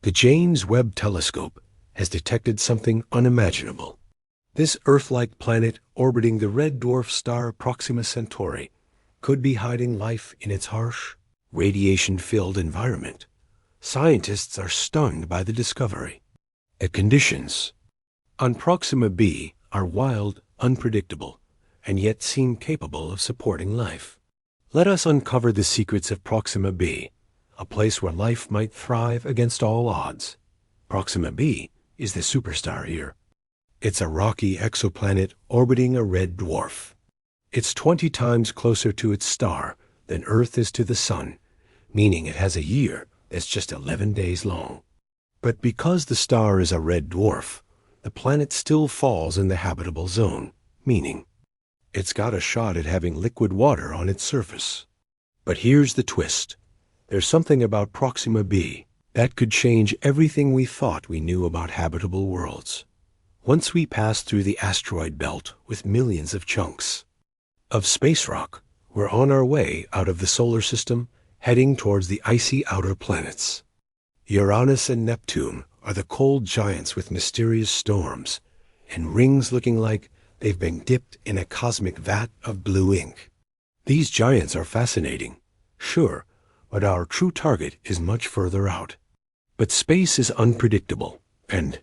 The James Webb Telescope has detected something unimaginable. This Earth-like planet orbiting the red dwarf star Proxima Centauri could be hiding life in its harsh, radiation-filled environment. Scientists are stunned by the discovery. The conditions on Proxima b are wild, unpredictable, and yet seem capable of supporting life. Let us uncover the secrets of Proxima b, a place where life might thrive against all odds. Proxima b is the superstar here. It's a rocky exoplanet orbiting a red dwarf. It's 20 times closer to its star than Earth is to the Sun, meaning it has a year that's just 11 days long. But because the star is a red dwarf, the planet still falls in the habitable zone, meaning it's got a shot at having liquid water on its surface. But here's the twist. There's something about Proxima b that could change everything we thought we knew about habitable worlds. Once we pass through the asteroid belt with millions of chunks of space rock, we're on our way out of the solar system, heading towards the icy outer planets. Uranus and Neptune are the cold giants with mysterious storms and rings looking like they've been dipped in a cosmic vat of blue ink. These giants are fascinating, sure, but our true target is much further out. But space is unpredictable, and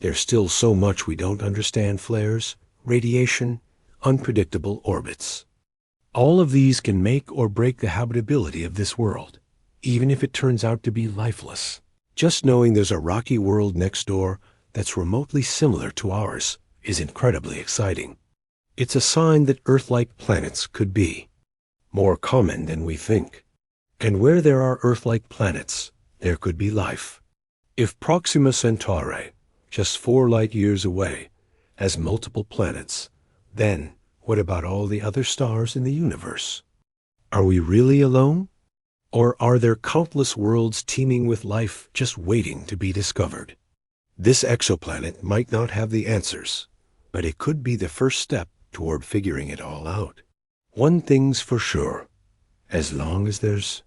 there's still so much we don't understand: flares, radiation, unpredictable orbits. All of these can make or break the habitability of this world, even if it turns out to be lifeless. Just knowing there's a rocky world next door that's remotely similar to ours is incredibly exciting. It's a sign that Earth-like planets could be more common than we think. And where there are Earth-like planets, there could be life. If Proxima Centauri, just 4 light-years away, has multiple planets, then what about all the other stars in the universe? Are we really alone? Or are there countless worlds teeming with life just waiting to be discovered? This exoplanet might not have the answers, but it could be the first step toward figuring it all out. One thing's for sure: as long as there's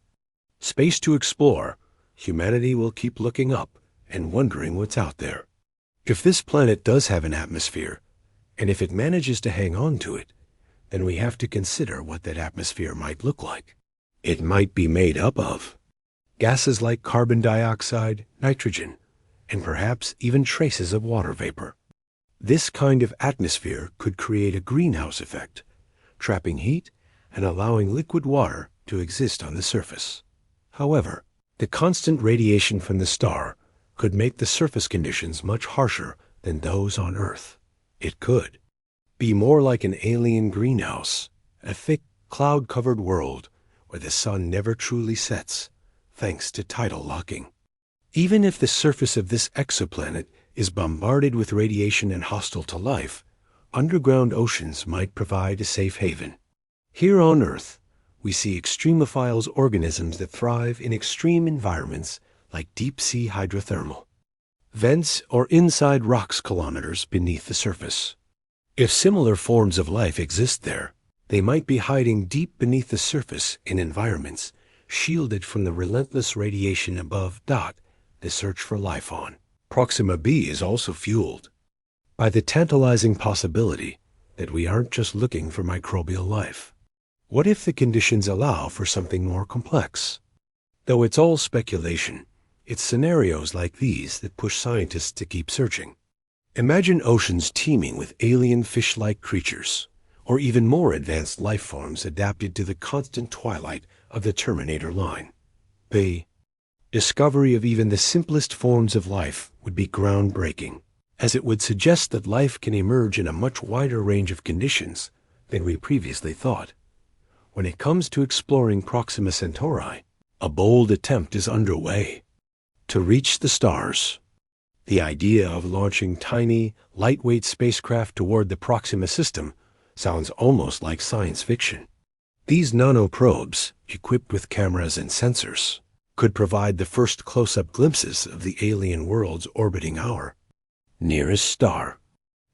space to explore, humanity will keep looking up and wondering what's out there. If this planet does have an atmosphere, and if it manages to hang on to it, then we have to consider what that atmosphere might look like. It might be made up of gases like carbon dioxide, nitrogen, and perhaps even traces of water vapor. This kind of atmosphere could create a greenhouse effect, trapping heat and allowing liquid water to exist on the surface. However, the constant radiation from the star could make the surface conditions much harsher than those on Earth. It could be more like an alien greenhouse, a thick, cloud-covered world where the sun never truly sets, thanks to tidal locking. Even if the surface of this exoplanet is bombarded with radiation and hostile to life, underground oceans might provide a safe haven. Here on Earth, we see extremophiles organisms that thrive in extreme environments like deep-sea hydrothermal vents or inside rocks kilometers beneath the surface. If similar forms of life exist there, they might be hiding deep beneath the surface in environments shielded from the relentless radiation above. The search for life on Proxima b is also fueled by the tantalizing possibility that we aren't just looking for microbial life. What if the conditions allow for something more complex? Though it's all speculation, it's scenarios like these that push scientists to keep searching. Imagine oceans teeming with alien fish-like creatures, or even more advanced life forms adapted to the constant twilight of the Terminator line. The discovery of even the simplest forms of life would be groundbreaking, as it would suggest that life can emerge in a much wider range of conditions than we previously thought. When it comes to exploring Proxima Centauri, a bold attempt is underway to reach the stars. The idea of launching tiny, lightweight spacecraft toward the Proxima system sounds almost like science fiction. These nanoprobes, equipped with cameras and sensors, could provide the first close-up glimpses of the alien worlds orbiting our nearest star.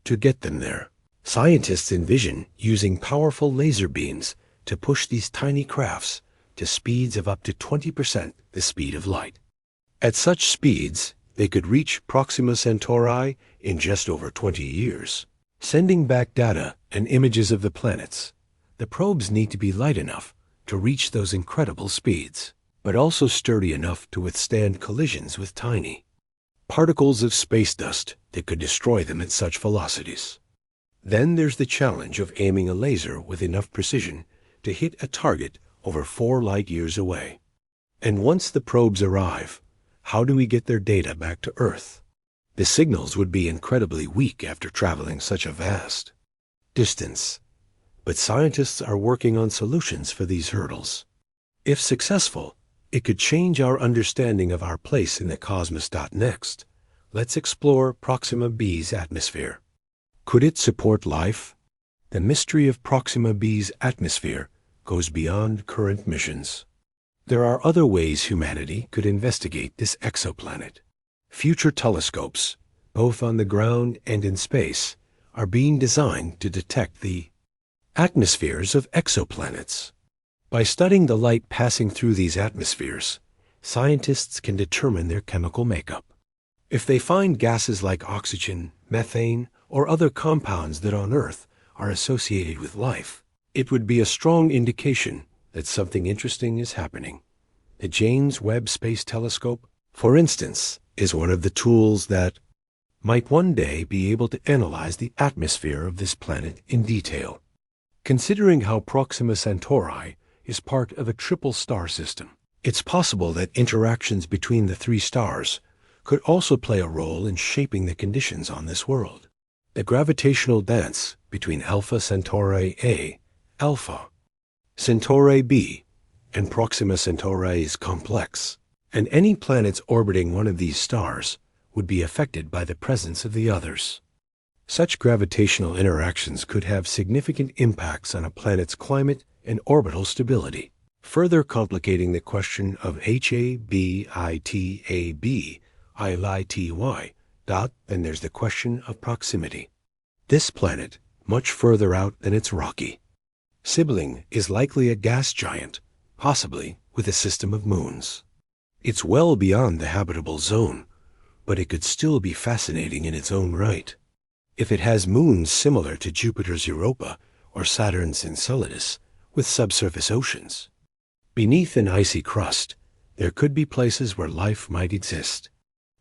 To get them there, scientists envision using powerful laser beams to push these tiny crafts to speeds of up to 20% the speed of light. At such speeds, they could reach Proxima Centauri in just over 20 years. Sending back data and images of the planets, the probes need to be light enough to reach those incredible speeds, but also sturdy enough to withstand collisions with tiny particles of space dust that could destroy them at such velocities. Then there's the challenge of aiming a laser with enough precision to hit a target over 4 light years away. And once the probes arrive, how do we get their data back to Earth? The signals would be incredibly weak after traveling such a vast distance. But scientists are working on solutions for these hurdles. If successful, it could change our understanding of our place in the cosmos. Next, let's explore Proxima B's atmosphere. Could it support life? The mystery of Proxima B's atmosphere goes beyond current missions. There are other ways humanity could investigate this exoplanet. Future telescopes, both on the ground and in space, are being designed to detect the atmospheres of exoplanets. By studying the light passing through these atmospheres, scientists can determine their chemical makeup. If they find gases like oxygen, methane, or other compounds that on Earth are associated with life, it would be a strong indication that something interesting is happening. The James Webb Space Telescope, for instance, is one of the tools that might one day be able to analyze the atmosphere of this planet in detail. Considering how Proxima Centauri is part of a triple star system, it's possible that interactions between the 3 stars could also play a role in shaping the conditions on this world. The gravitational dance between Alpha Centauri A, Alpha Centauri B, and Proxima Centauri is complex, and any planets orbiting one of these stars would be affected by the presence of the others. Such gravitational interactions could have significant impacts on a planet's climate and orbital stability, further complicating the question of HABITAB, ILITY. Then there's the question of proximity. This planet, much further out than its rocky sibling, is likely a gas giant, possibly with a system of moons. It's well beyond the habitable zone, but it could still be fascinating in its own right. If it has moons similar to Jupiter's Europa or Saturn's Enceladus, with subsurface oceans beneath an icy crust, there could be places where life might exist.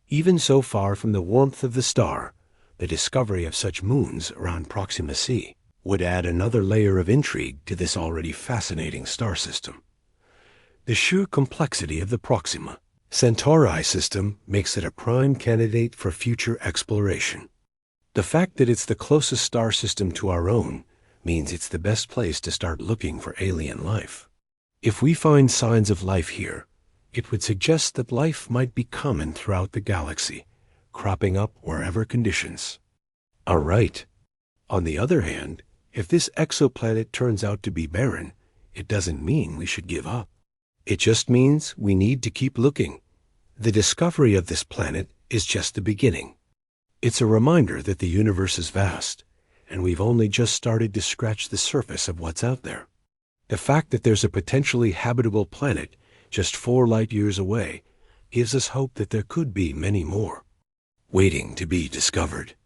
Even so far from the warmth of the star, the discovery of such moons around Proxima C would add another layer of intrigue to this already fascinating star system. The sheer complexity of the Proxima Centauri system makes it a prime candidate for future exploration. The fact that it's the closest star system to our own means it's the best place to start looking for alien life. If we find signs of life here, it would suggest that life might be common throughout the galaxy, cropping up wherever conditions are right. On the other hand, if this exoplanet turns out to be barren, it doesn't mean we should give up. It just means we need to keep looking. The discovery of this planet is just the beginning. It's a reminder that the universe is vast, and we've only just started to scratch the surface of what's out there. The fact that there's a potentially habitable planet just 4 light years away gives us hope that there could be many more waiting to be discovered.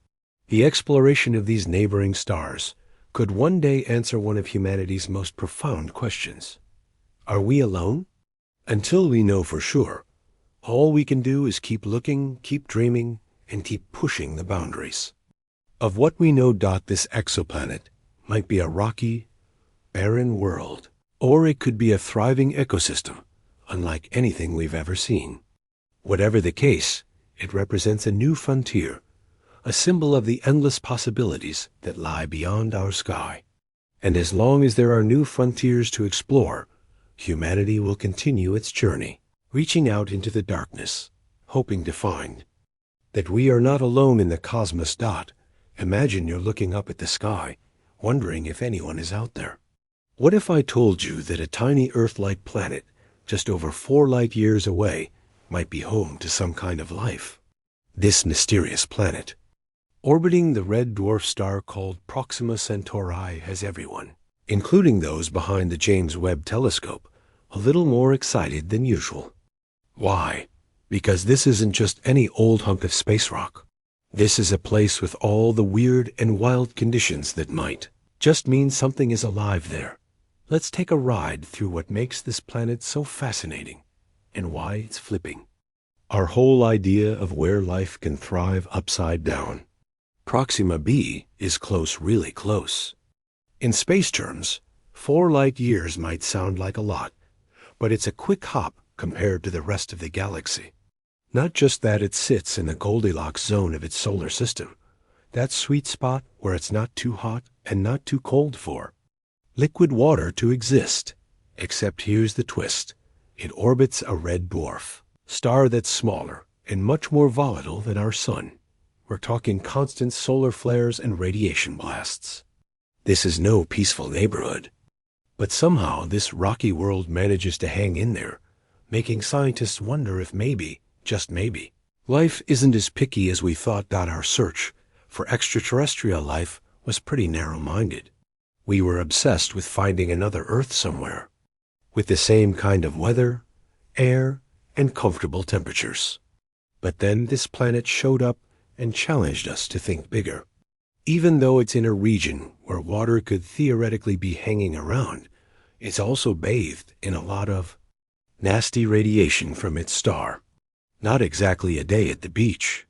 The exploration of these neighboring stars could one day answer one of humanity's most profound questions. Are we alone? Until we know for sure, all we can do is keep looking, keep dreaming, and keep pushing the boundaries of what we know. This exoplanet might be a rocky, barren world, or it could be a thriving ecosystem, unlike anything we've ever seen. Whatever the case, it represents a new frontier, a symbol of the endless possibilities that lie beyond our sky. And as long as there are new frontiers to explore, humanity will continue its journey, reaching out into the darkness, hoping to find that we are not alone in the cosmos. Imagine you're looking up at the sky, wondering if anyone is out there. What if I told you that a tiny Earth-like planet, just over 4 light years away, might be home to some kind of life? This mysterious planet, orbiting the red dwarf star called Proxima Centauri, has everyone, including those behind the James Webb Telescope, a little more excited than usual. Why? Because this isn't just any old hunk of space rock. This is a place with all the weird and wild conditions that might just mean something is alive there. Let's take a ride through what makes this planet so fascinating and why it's flipping our whole idea of where life can thrive upside down. Proxima b is close, really close. In space terms, 4 light years might sound like a lot, but it's a quick hop compared to the rest of the galaxy. Not just that it sits in the Goldilocks zone of its solar system, that sweet spot where it's not too hot and not too cold for liquid water to exist. Except here's the twist. It orbits a red dwarf star that's smaller and much more volatile than our sun. We're talking constant solar flares and radiation blasts. This is no peaceful neighborhood. But somehow this rocky world manages to hang in there, making scientists wonder if maybe, just maybe, life isn't as picky as we thought. Our search for extraterrestrial life was pretty narrow-minded. We were obsessed with finding another Earth somewhere, with the same kind of weather, air, and comfortable temperatures. But then this planet showed up and challenged us to think bigger. Even though it's in a region where water could theoretically be hanging around, it's also bathed in a lot of nasty radiation from its star. Not exactly a day at the beach.